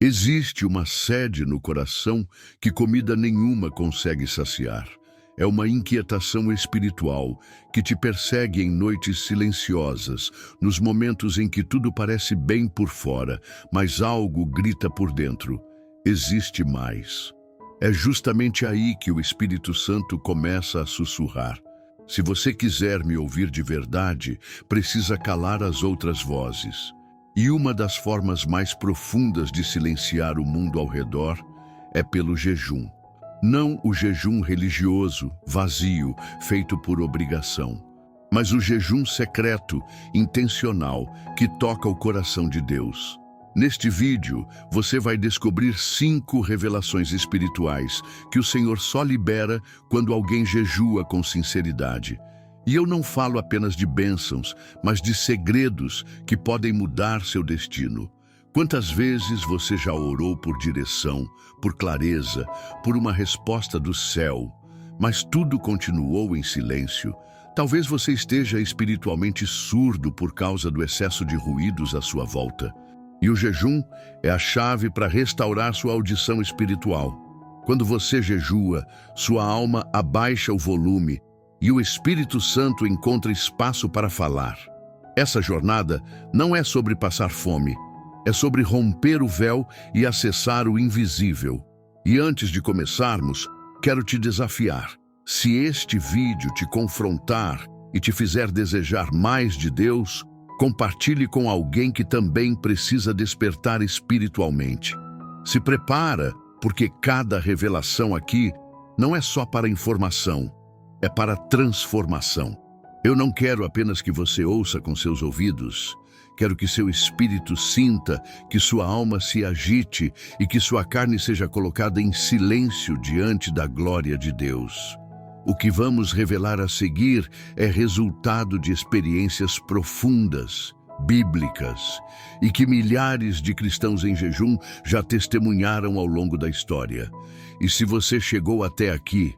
Existe uma sede no coração que comida nenhuma consegue saciar. É uma inquietação espiritual que te persegue em noites silenciosas, nos momentos em que tudo parece bem por fora, mas algo grita por dentro. Existe mais. É justamente aí que o Espírito Santo começa a sussurrar. Se você quiser me ouvir de verdade, precisa calar as outras vozes. E uma das formas mais profundas de silenciar o mundo ao redor é pelo jejum. Não o jejum religioso, vazio, feito por obrigação, mas o jejum secreto, intencional, que toca o coração de Deus. Neste vídeo, você vai descobrir 5 revelações espirituais que o Senhor só libera quando alguém jejua com sinceridade. E eu não falo apenas de bênçãos, mas de segredos que podem mudar seu destino. Quantas vezes você já orou por direção, por clareza, por uma resposta do céu, mas tudo continuou em silêncio? Talvez você esteja espiritualmente surdo por causa do excesso de ruídos à sua volta. E o jejum é a chave para restaurar sua audição espiritual. Quando você jejua, sua alma abaixa o volume e o Espírito Santo encontra espaço para falar. Essa jornada não é sobre passar fome, é sobre romper o véu e acessar o invisível. E antes de começarmos, quero te desafiar. Se este vídeo te confrontar e te fizer desejar mais de Deus, compartilhe com alguém que também precisa despertar espiritualmente. Se prepara, porque cada revelação aqui não é só para informação, é para transformação. Eu não quero apenas que você ouça com seus ouvidos. Quero que seu espírito sinta, que sua alma se agite e que sua carne seja colocada em silêncio diante da glória de Deus. O que vamos revelar a seguir é resultado de experiências profundas, bíblicas, e que milhares de cristãos em jejum já testemunharam ao longo da história. E se você chegou até aqui,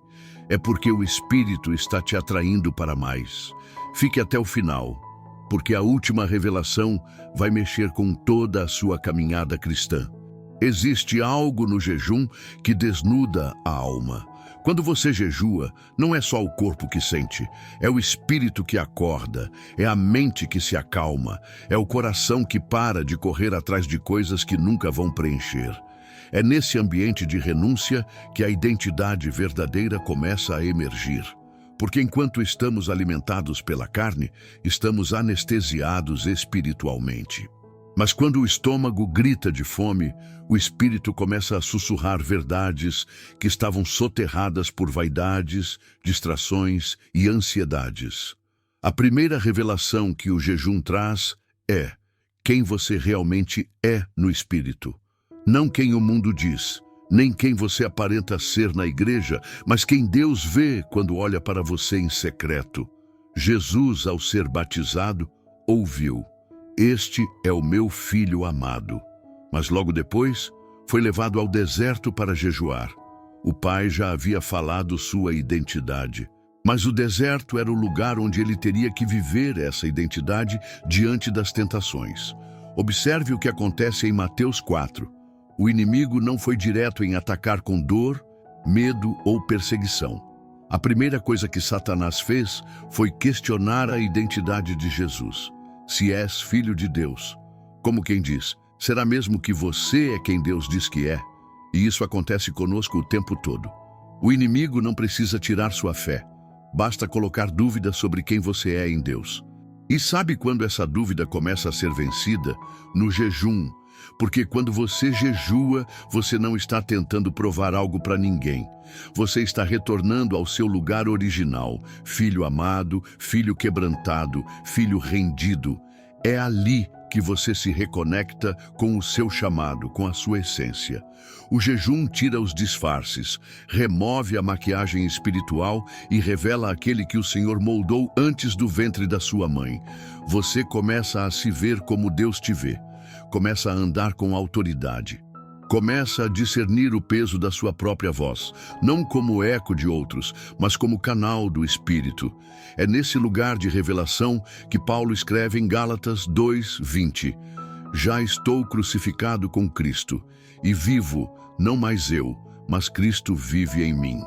é porque o Espírito está te atraindo para mais. Fique até o final, porque a última revelação vai mexer com toda a sua caminhada cristã. Existe algo no jejum que desnuda a alma. Quando você jejua, não é só o corpo que sente, é o espírito que acorda, é a mente que se acalma, é o coração que para de correr atrás de coisas que nunca vão preencher. É nesse ambiente de renúncia que a identidade verdadeira começa a emergir. Porque enquanto estamos alimentados pela carne, estamos anestesiados espiritualmente. Mas quando o estômago grita de fome, o espírito começa a sussurrar verdades que estavam soterradas por vaidades, distrações e ansiedades. A primeira revelação que o jejum traz é quem você realmente é no espírito. Não quem o mundo diz, nem quem você aparenta ser na igreja, mas quem Deus vê quando olha para você em secreto. Jesus, ao ser batizado, ouviu: "Este é o meu filho amado." Mas logo depois, foi levado ao deserto para jejuar. O Pai já havia falado sua identidade, mas o deserto era o lugar onde ele teria que viver essa identidade diante das tentações. Observe o que acontece em Mateus 4. O inimigo não foi direto em atacar com dor, medo ou perseguição. A primeira coisa que Satanás fez foi questionar a identidade de Jesus. Se és filho de Deus, como quem diz, será mesmo que você é quem Deus diz que é? E isso acontece conosco o tempo todo. O inimigo não precisa tirar sua fé, basta colocar dúvida sobre quem você é em Deus. E sabe quando essa dúvida começa a ser vencida? No jejum. Porque quando você jejua, você não está tentando provar algo para ninguém. Você está retornando ao seu lugar original, filho amado, filho quebrantado, filho rendido. É ali que você se reconecta com o seu chamado, com a sua essência. O jejum tira os disfarces, remove a maquiagem espiritual e revela aquele que o Senhor moldou antes do ventre da sua mãe. Você começa a se ver como Deus te vê. Começa a andar com autoridade. Começa a discernir o peso da sua própria voz, não como eco de outros, mas como canal do Espírito. É nesse lugar de revelação que Paulo escreve em Gálatas 2:20. Já estou crucificado com Cristo, e vivo, não mais eu, mas Cristo vive em mim.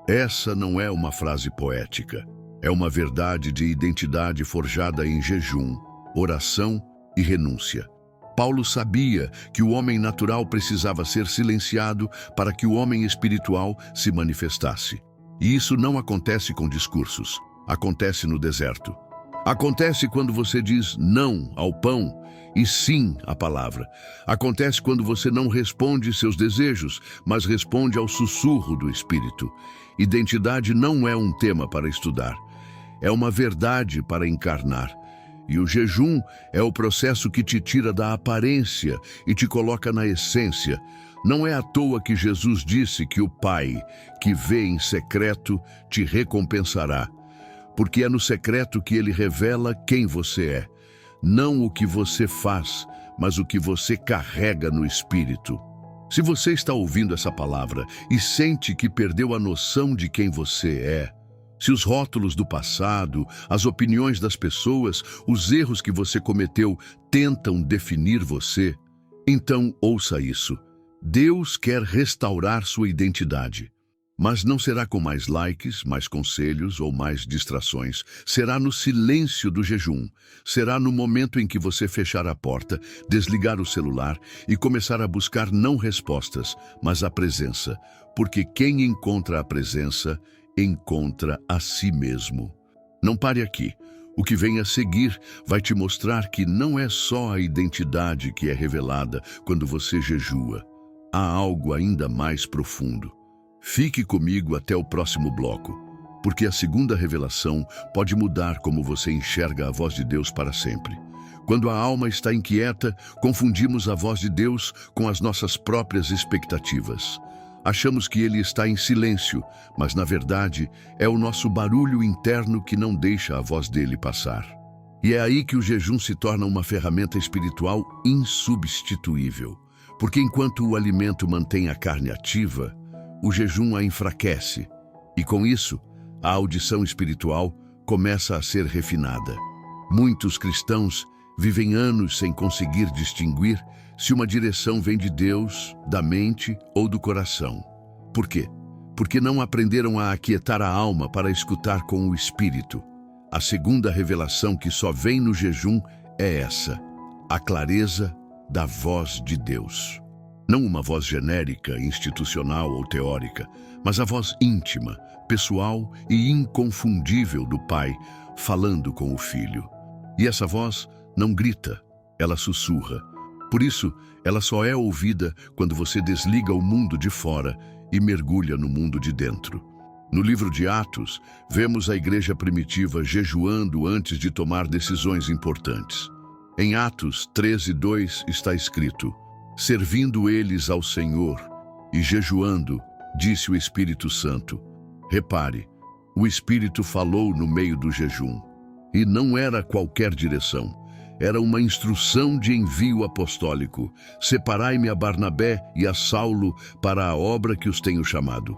Essa não é uma frase poética. É uma verdade de identidade forjada em jejum, oração e renúncia. Paulo sabia que o homem natural precisava ser silenciado para que o homem espiritual se manifestasse. E isso não acontece com discursos, acontece no deserto. Acontece quando você diz não ao pão e sim à palavra. Acontece quando você não responde seus desejos, mas responde ao sussurro do Espírito. Identidade não é um tema para estudar, é uma verdade para encarnar. E o jejum é o processo que te tira da aparência e te coloca na essência. Não é à toa que Jesus disse que o Pai, que vê em secreto, te recompensará. Porque é no secreto que ele revela quem você é. Não o que você faz, mas o que você carrega no Espírito. Se você está ouvindo essa palavra e sente que perdeu a noção de quem você é, se os rótulos do passado, as opiniões das pessoas, os erros que você cometeu tentam definir você, então ouça isso. Deus quer restaurar sua identidade. Mas não será com mais likes, mais conselhos ou mais distrações. Será no silêncio do jejum. Será no momento em que você fechar a porta, desligar o celular e começar a buscar não respostas, mas a presença. Porque quem encontra a presença, encontra a si mesmo. Não pare aqui. O que vem a seguir vai te mostrar que não é só a identidade que é revelada quando você jejua. Há algo ainda mais profundo. Fique comigo até o próximo bloco, porque a segunda revelação pode mudar como você enxerga a voz de Deus para sempre. Quando a alma está inquieta, confundimos a voz de Deus com as nossas próprias expectativas. Achamos que Ele está em silêncio, mas na verdade é o nosso barulho interno que não deixa a voz dele passar. E é aí que o jejum se torna uma ferramenta espiritual insubstituível, porque enquanto o alimento mantém a carne ativa, o jejum a enfraquece, e com isso, a audição espiritual começa a ser refinada. Muitos cristãos vivem anos sem conseguir distinguir se uma direção vem de Deus, da mente ou do coração. Por quê? Porque não aprenderam a aquietar a alma para escutar com o espírito. A segunda revelação que só vem no jejum é essa: a clareza da voz de Deus. Não uma voz genérica, institucional ou teórica, mas a voz íntima, pessoal e inconfundível do Pai falando com o Filho. E essa voz não grita, ela sussurra. Por isso, ela só é ouvida quando você desliga o mundo de fora e mergulha no mundo de dentro. No livro de Atos, vemos a igreja primitiva jejuando antes de tomar decisões importantes. Em Atos 13:2 está escrito: servindo eles ao Senhor e jejuando, disse o Espírito Santo. Repare, o Espírito falou no meio do jejum. E não era qualquer direção, era uma instrução de envio apostólico. Separai-me a Barnabé e a Saulo para a obra que os tenho chamado.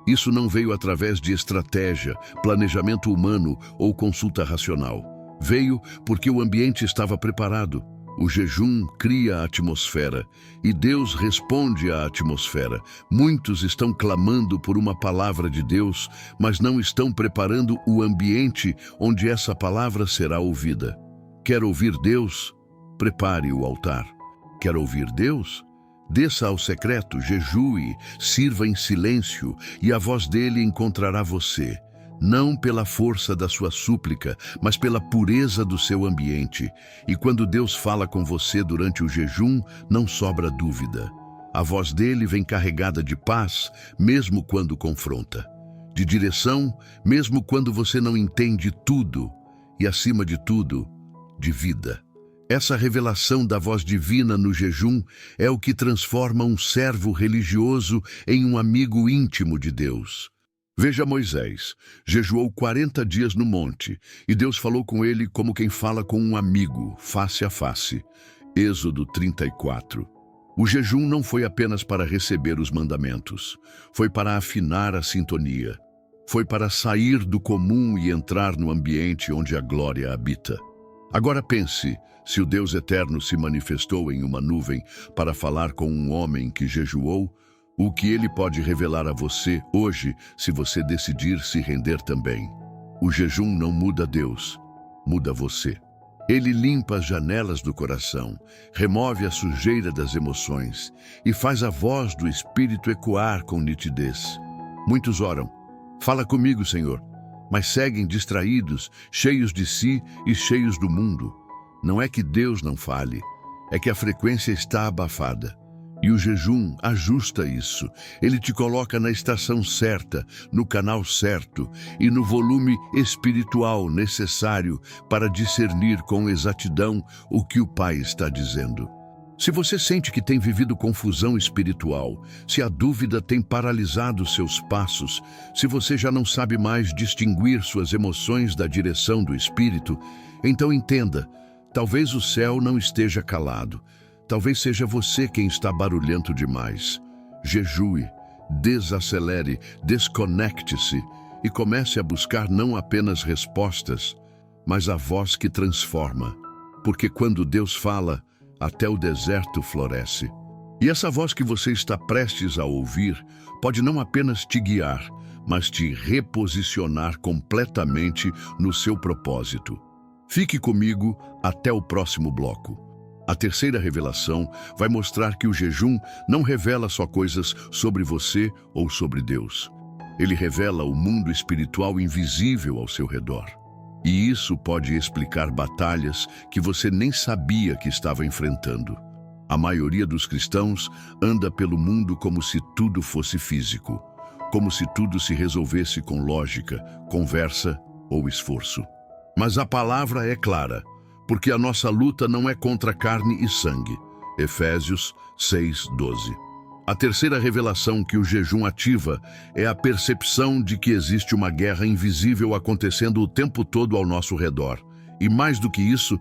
Isso não veio através de estratégia, planejamento humano ou consulta racional. Veio porque o ambiente estava preparado. O jejum cria a atmosfera e Deus responde à atmosfera. Muitos estão clamando por uma palavra de Deus, mas não estão preparando o ambiente onde essa palavra será ouvida. Quer ouvir Deus? Prepare o altar. Quer ouvir Deus? Desça ao secreto, jejue, sirva em silêncio e a voz dele encontrará você. Não pela força da sua súplica, mas pela pureza do seu ambiente. E quando Deus fala com você durante o jejum, não sobra dúvida. A voz dele vem carregada de paz, mesmo quando confronta. De direção, mesmo quando você não entende tudo. E, acima de tudo, de vida. Essa revelação da voz divina no jejum é o que transforma um servo religioso em um amigo íntimo de Deus. Veja Moisés, jejuou 40 dias no monte, e Deus falou com ele como quem fala com um amigo, face a face. Êxodo 34. O jejum não foi apenas para receber os mandamentos, foi para afinar a sintonia. Foi para sair do comum e entrar no ambiente onde a glória habita. Agora pense, se o Deus eterno se manifestou em uma nuvem para falar com um homem que jejuou, o que ele pode revelar a você hoje se você decidir se render também. O jejum não muda Deus, muda você. Ele limpa as janelas do coração, remove a sujeira das emoções e faz a voz do Espírito ecoar com nitidez. Muitos oram, fala comigo, Senhor, mas seguem distraídos, cheios de si e cheios do mundo. Não é que Deus não fale, é que a frequência está abafada. E o jejum ajusta isso. Ele te coloca na estação certa, no canal certo e no volume espiritual necessário para discernir com exatidão o que o Pai está dizendo. Se você sente que tem vivido confusão espiritual, se a dúvida tem paralisado seus passos, se você já não sabe mais distinguir suas emoções da direção do Espírito, então entenda, talvez o céu não esteja calado. Talvez seja você quem está barulhento demais. Jejue, desacelere, desconecte-se e comece a buscar não apenas respostas, mas a voz que transforma. Porque quando Deus fala, até o deserto floresce. E essa voz que você está prestes a ouvir pode não apenas te guiar, mas te reposicionar completamente no seu propósito. Fique comigo até o próximo bloco. A terceira revelação vai mostrar que o jejum não revela só coisas sobre você ou sobre Deus. Ele revela o mundo espiritual invisível ao seu redor. E isso pode explicar batalhas que você nem sabia que estava enfrentando. A maioria dos cristãos anda pelo mundo como se tudo fosse físico, como se tudo se resolvesse com lógica, conversa ou esforço. Mas a palavra é clara. Porque a nossa luta não é contra carne e sangue. Efésios 6:12. A terceira revelação que o jejum ativa é a percepção de que existe uma guerra invisível acontecendo o tempo todo ao nosso redor. E mais do que isso,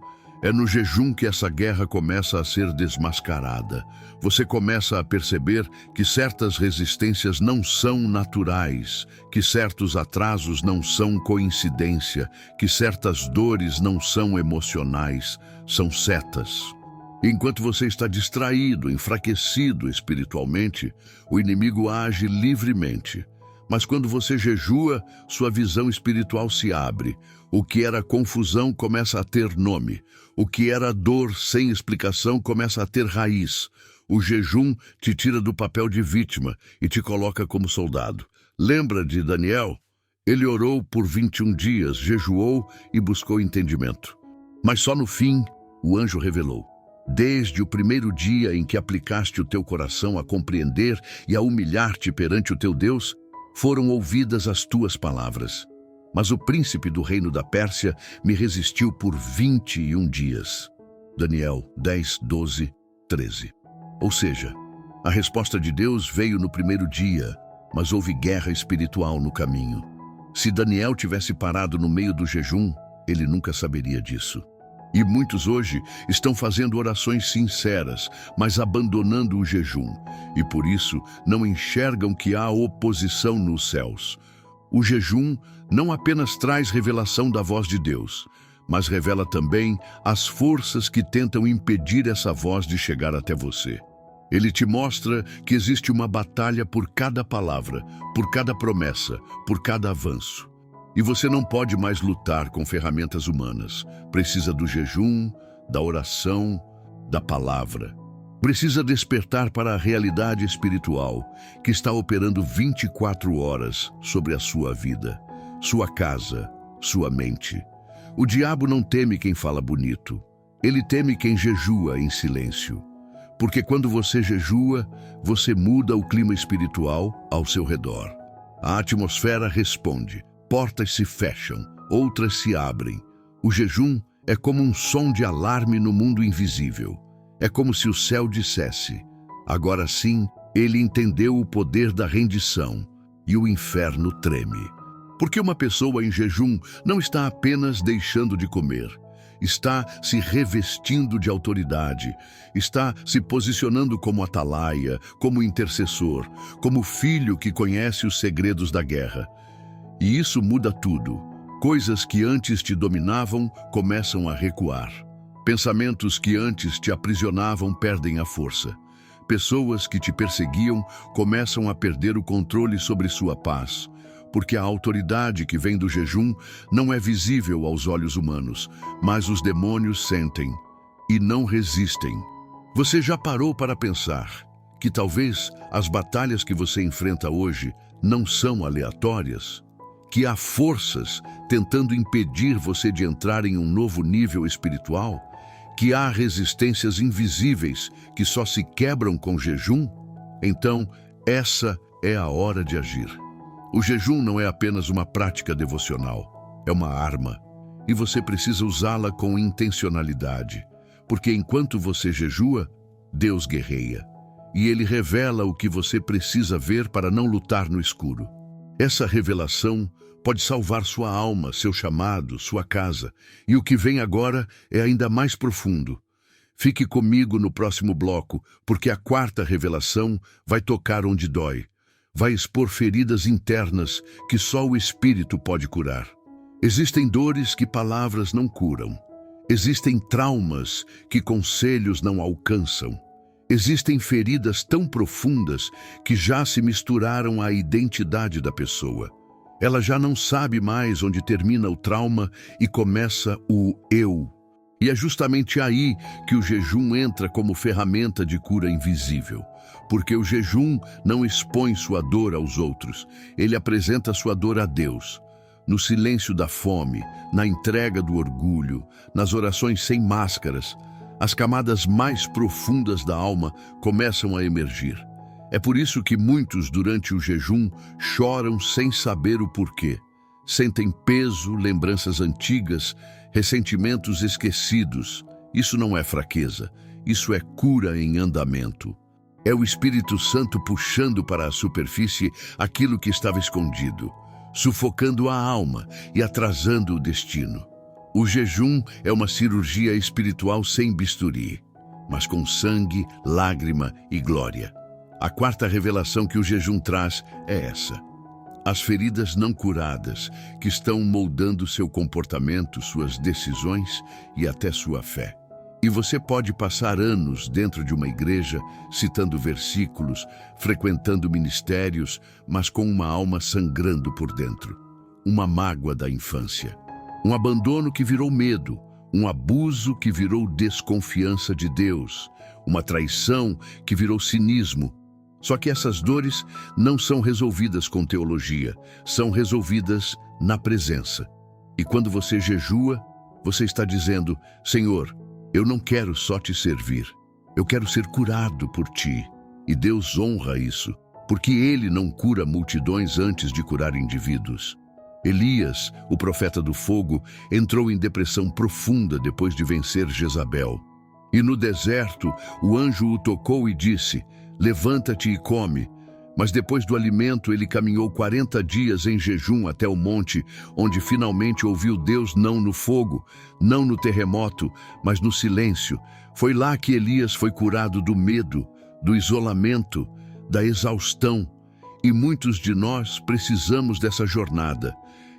é no jejum que essa guerra começa a ser desmascarada. Você começa a perceber que certas resistências não são naturais, que certos atrasos não são coincidência, que certas dores não são emocionais, são setas. Enquanto você está distraído, enfraquecido espiritualmente, o inimigo age livremente. Mas quando você jejua, sua visão espiritual se abre. O que era confusão começa a ter nome. O que era dor sem explicação começa a ter raiz. O jejum te tira do papel de vítima e te coloca como soldado. Lembra de Daniel? Ele orou por 21 dias, jejuou e buscou entendimento. Mas só no fim, o anjo revelou. Desde o primeiro dia em que aplicaste o teu coração a compreender e a humilhar-te perante o teu Deus, foram ouvidas as tuas palavras. Mas o príncipe do reino da Pérsia me resistiu por 21 dias. Daniel 10, 12, 13. Ou seja, a resposta de Deus veio no primeiro dia, mas houve guerra espiritual no caminho. Se Daniel tivesse parado no meio do jejum, ele nunca saberia disso. E muitos hoje estão fazendo orações sinceras, mas abandonando o jejum, e por isso não enxergam que há oposição nos céus. O jejum não apenas traz revelação da voz de Deus, mas revela também as forças que tentam impedir essa voz de chegar até você. Ele te mostra que existe uma batalha por cada palavra, por cada promessa, por cada avanço. E você não pode mais lutar com ferramentas humanas. Precisa do jejum, da oração, da palavra. Precisa despertar para a realidade espiritual que está operando 24 horas sobre a sua vida, sua casa, sua mente. O diabo não teme quem fala bonito. Ele teme quem jejua em silêncio. Porque quando você jejua, você muda o clima espiritual ao seu redor. A atmosfera responde. Portas se fecham, outras se abrem. O jejum é como um som de alarme no mundo invisível. É como se o céu dissesse: agora sim, ele entendeu o poder da rendição, e o inferno treme. Porque uma pessoa em jejum não está apenas deixando de comer, está se revestindo de autoridade, está se posicionando como atalaia, como intercessor, como filho que conhece os segredos da guerra. E isso muda tudo, Coisas que antes te dominavam começam a recuar. Pensamentos que antes te aprisionavam perdem a força. Pessoas que te perseguiam começam a perder o controle sobre sua paz, porque a autoridade que vem do jejum não é visível aos olhos humanos, mas os demônios sentem e não resistem. Você já parou para pensar que talvez as batalhas que você enfrenta hoje não são aleatórias? Que há forças tentando impedir você de entrar em um novo nível espiritual? Que há resistências invisíveis que só se quebram com jejum? Então, essa é a hora de agir. O jejum não é apenas uma prática devocional, é uma arma. E você precisa usá-la com intencionalidade, porque enquanto você jejua, Deus guerreia. E Ele revela o que você precisa ver para não lutar no escuro. Essa revelação pode salvar sua alma, seu chamado, sua casa. E o que vem agora é ainda mais profundo. Fique comigo no próximo bloco, porque a quarta revelação vai tocar onde dói. Vai expor feridas internas que só o Espírito pode curar. Existem dores que palavras não curam. Existem traumas que conselhos não alcançam. Existem feridas tão profundas que já se misturaram à identidade da pessoa. Ela já não sabe mais onde termina o trauma e começa o eu. E é justamente aí que o jejum entra como ferramenta de cura invisível. Porque o jejum não expõe sua dor aos outros, ele apresenta sua dor a Deus. No silêncio da fome, na entrega do orgulho, nas orações sem máscaras, as camadas mais profundas da alma começam a emergir. É por isso que muitos, durante o jejum, choram sem saber o porquê. Sentem peso, lembranças antigas, ressentimentos esquecidos. Isso não é fraqueza, isso é cura em andamento. É o Espírito Santo puxando para a superfície aquilo que estava escondido, sufocando a alma e atrasando o destino. O jejum é uma cirurgia espiritual sem bisturi, mas com sangue, lágrima e glória. A quarta revelação que o jejum traz é essa. As feridas não curadas que estão moldando seu comportamento, suas decisões e até sua fé. E você pode passar anos dentro de uma igreja, citando versículos, frequentando ministérios, mas com uma alma sangrando por dentro. Uma mágoa da infância. Um abandono que virou medo. Um abuso que virou desconfiança de Deus. Uma traição que virou cinismo. Só que essas dores não são resolvidas com teologia, são resolvidas na presença. E quando você jejua, você está dizendo: Senhor, eu não quero só te servir, eu quero ser curado por ti. E Deus honra isso, porque Ele não cura multidões antes de curar indivíduos. Elias, o profeta do fogo, entrou em depressão profunda depois de vencer Jezabel. E no deserto, o anjo o tocou e disse: levanta-te e come. Mas depois do alimento, ele caminhou 40 dias em jejum até o monte, onde finalmente ouviu Deus não no fogo, não no terremoto, mas no silêncio. Foi lá que Elias foi curado do medo, do isolamento, da exaustão. E muitos de nós precisamos dessa jornada.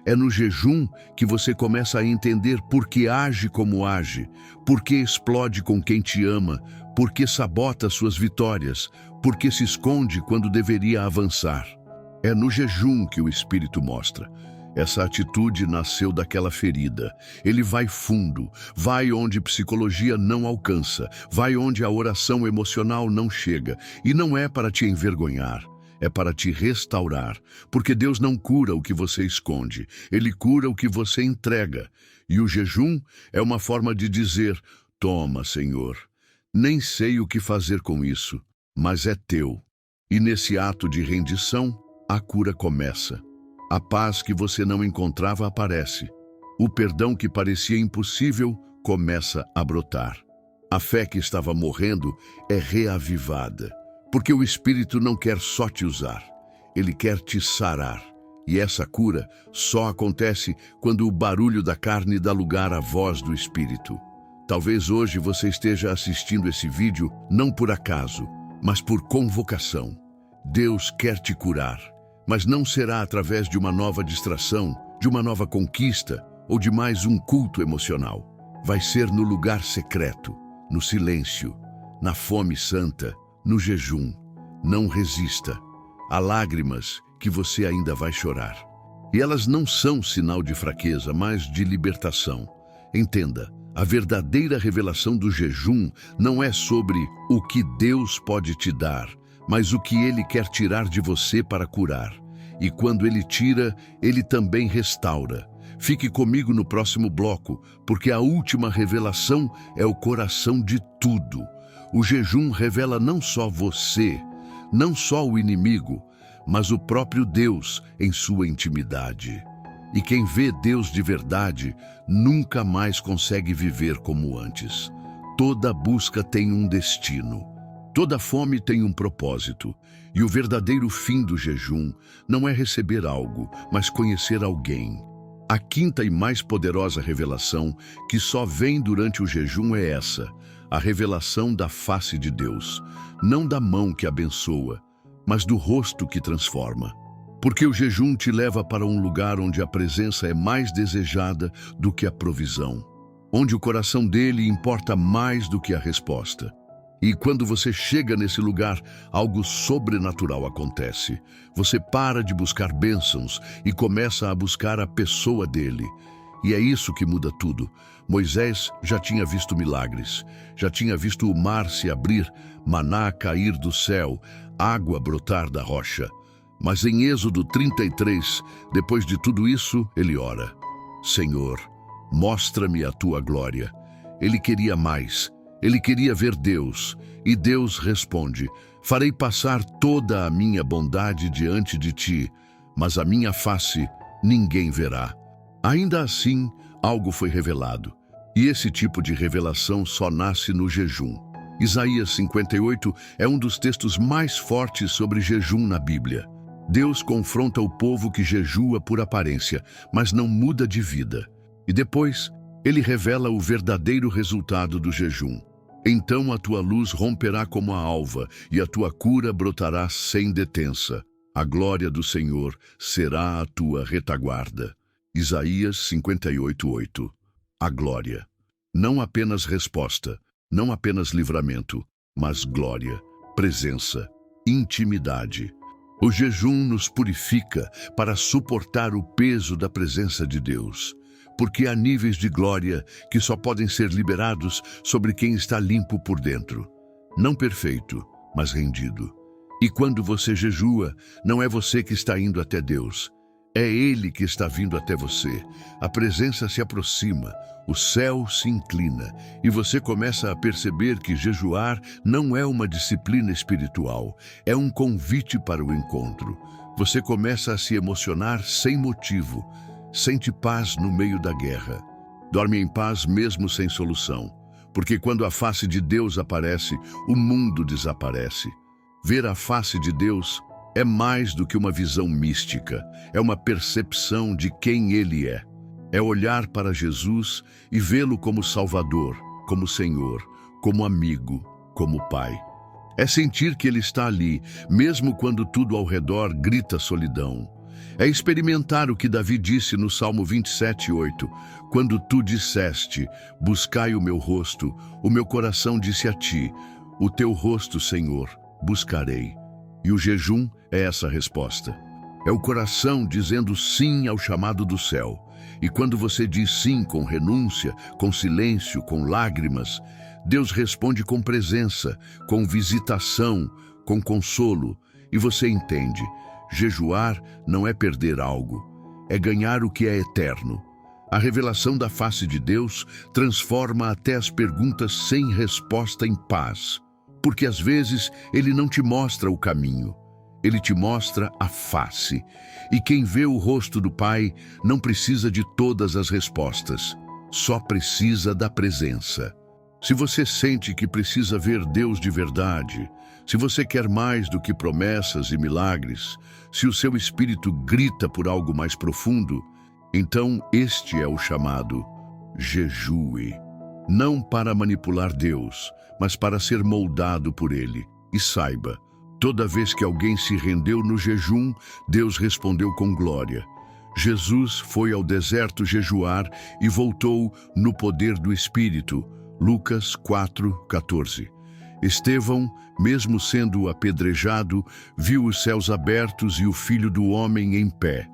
É no jejum que você começa a entender por que age como age, por que explode com quem te ama, por que sabota suas vitórias, por que se esconde quando deveria avançar. É no jejum que o Espírito mostra. Essa atitude nasceu daquela ferida. Ele vai fundo, vai onde psicologia não alcança, vai onde a oração emocional não chega. E não é para te envergonhar. É para te restaurar, porque Deus não cura o que você esconde, Ele cura o que você entrega. E o jejum é uma forma de dizer: toma, Senhor, nem sei o que fazer com isso, mas é teu. E nesse ato de rendição, a cura começa. A paz que você não encontrava aparece. O perdão que parecia impossível começa a brotar. A fé que estava morrendo é reavivada. Porque o Espírito não quer só te usar, Ele quer te sarar. E essa cura só acontece quando o barulho da carne dá lugar à voz do Espírito. Talvez hoje você esteja assistindo esse vídeo não por acaso, mas por convocação. Deus quer te curar, mas não será através de uma nova distração, de uma nova conquista ou de mais um culto emocional. Vai ser no lugar secreto, no silêncio, na fome santa, no jejum. Não resista. Há lágrimas que você ainda vai chorar. E elas não são sinal de fraqueza, mas de libertação. Entenda, a verdadeira revelação do jejum não é sobre o que Deus pode te dar, mas o que Ele quer tirar de você para curar. E quando Ele tira, Ele também restaura. Fique comigo no próximo bloco, porque a última revelação é o coração de tudo. O jejum revela não só você, não só o inimigo, mas o próprio Deus em sua intimidade. E quem vê Deus de verdade nunca mais consegue viver como antes. Toda busca tem um destino. Toda fome tem um propósito. E o verdadeiro fim do jejum não é receber algo, mas conhecer alguém. A quinta e mais poderosa revelação que só vem durante o jejum é essa: a revelação da face de Deus, não da mão que abençoa, mas do rosto que transforma. Porque o jejum te leva para um lugar onde a presença é mais desejada do que a provisão, onde o coração dele importa mais do que a resposta. E quando você chega nesse lugar, algo sobrenatural acontece. Você para de buscar bênçãos e começa a buscar a pessoa dele. E é isso que muda tudo. Moisés já tinha visto milagres, já tinha visto o mar se abrir, maná cair do céu, água brotar da rocha. Mas em Êxodo 33, depois de tudo isso, ele ora: Senhor, mostra-me a tua glória. Ele queria mais. Ele queria ver Deus, e Deus responde: farei passar toda a minha bondade diante de ti, mas a minha face ninguém verá. Ainda assim, algo foi revelado, e esse tipo de revelação só nasce no jejum. Isaías 58 é um dos textos mais fortes sobre jejum na Bíblia. Deus confronta o povo que jejua por aparência, mas não muda de vida. E depois, ele revela o verdadeiro resultado do jejum. Então a tua luz romperá como a alva, e a tua cura brotará sem detença. A glória do Senhor será a tua retaguarda. Isaías 58:8. A glória. Não apenas resposta, não apenas livramento, mas glória, presença, intimidade. O jejum nos purifica para suportar o peso da presença de Deus, porque há níveis de glória que só podem ser liberados sobre quem está limpo por dentro. Não perfeito, mas rendido. E quando você jejua, não é você que está indo até Deus. É Ele que está vindo até você. A presença se aproxima, o céu se inclina, e você começa a perceber que jejuar não é uma disciplina espiritual, é um convite para o encontro. Você começa a se emocionar sem motivo. Sente paz no meio da guerra. Dorme em paz mesmo sem solução, porque quando a face de Deus aparece, o mundo desaparece. Ver a face de Deus é mais do que uma visão mística, é uma percepção de quem Ele é. É olhar para Jesus e vê-lo como Salvador, como Senhor, como amigo, como Pai. É sentir que Ele está ali, mesmo quando tudo ao redor grita solidão. É experimentar o que Davi disse no Salmo 27:8. Quando tu disseste, buscai o meu rosto, o meu coração disse a ti, o teu rosto, Senhor, buscarei. E o jejum é essa resposta. É o coração dizendo sim ao chamado do céu. E quando você diz sim com renúncia, com silêncio, com lágrimas, Deus responde com presença, com visitação, com consolo. E você entende. Jejuar não é perder algo, é ganhar o que é eterno. A revelação da face de Deus transforma até as perguntas sem resposta em paz, porque às vezes Ele não te mostra o caminho, Ele te mostra a face. E quem vê o rosto do Pai não precisa de todas as respostas, só precisa da presença. Se você sente que precisa ver Deus de verdade, se você quer mais do que promessas e milagres, se o seu espírito grita por algo mais profundo, então este é o chamado: jejue. Não para manipular Deus, mas para ser moldado por Ele. E saiba, toda vez que alguém se rendeu no jejum, Deus respondeu com glória. Jesus foi ao deserto jejuar e voltou no poder do Espírito. Lucas 4:14. Estevão, mesmo sendo apedrejado, viu os céus abertos e o Filho do Homem em pé.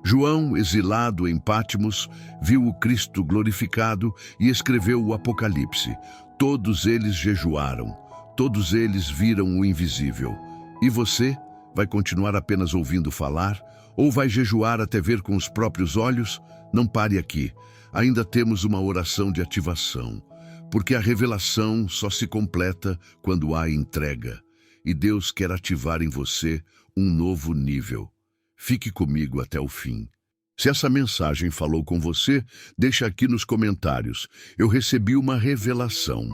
João, exilado em Patmos, viu o Cristo glorificado e escreveu o Apocalipse. Todos eles jejuaram, todos eles viram o invisível. E você? Vai continuar apenas ouvindo falar? Ou vai jejuar até ver com os próprios olhos? Não pare aqui. Ainda temos uma oração de ativação. Porque a revelação só se completa quando há entrega. E Deus quer ativar em você um novo nível. Fique comigo até o fim. Se essa mensagem falou com você, deixa aqui nos comentários. Eu recebi uma revelação.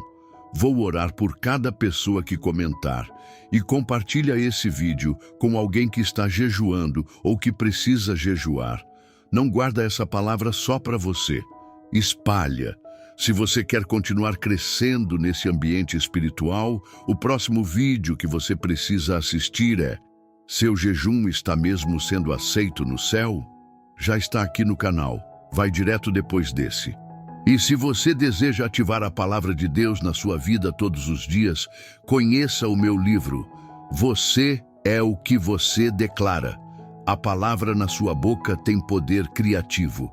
Vou orar por cada pessoa que comentar. E compartilha esse vídeo com alguém que está jejuando ou que precisa jejuar. Não guarda essa palavra só para você. Espalha. Se você quer continuar crescendo nesse ambiente espiritual, o próximo vídeo que você precisa assistir é: seu jejum está mesmo sendo aceito no céu? Já está aqui no canal. Vai direto depois desse. E se você deseja ativar a palavra de Deus na sua vida todos os dias, conheça o meu livro. Você é o que você declara. A palavra na sua boca tem poder criativo.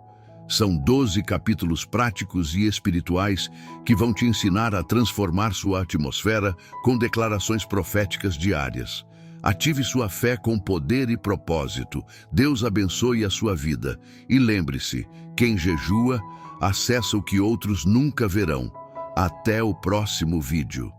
São 12 capítulos práticos e espirituais que vão te ensinar a transformar sua atmosfera com declarações proféticas diárias. Ative sua fé com poder e propósito. Deus abençoe a sua vida. E lembre-se, quem jejua, acessa o que outros nunca verão. Até o próximo vídeo.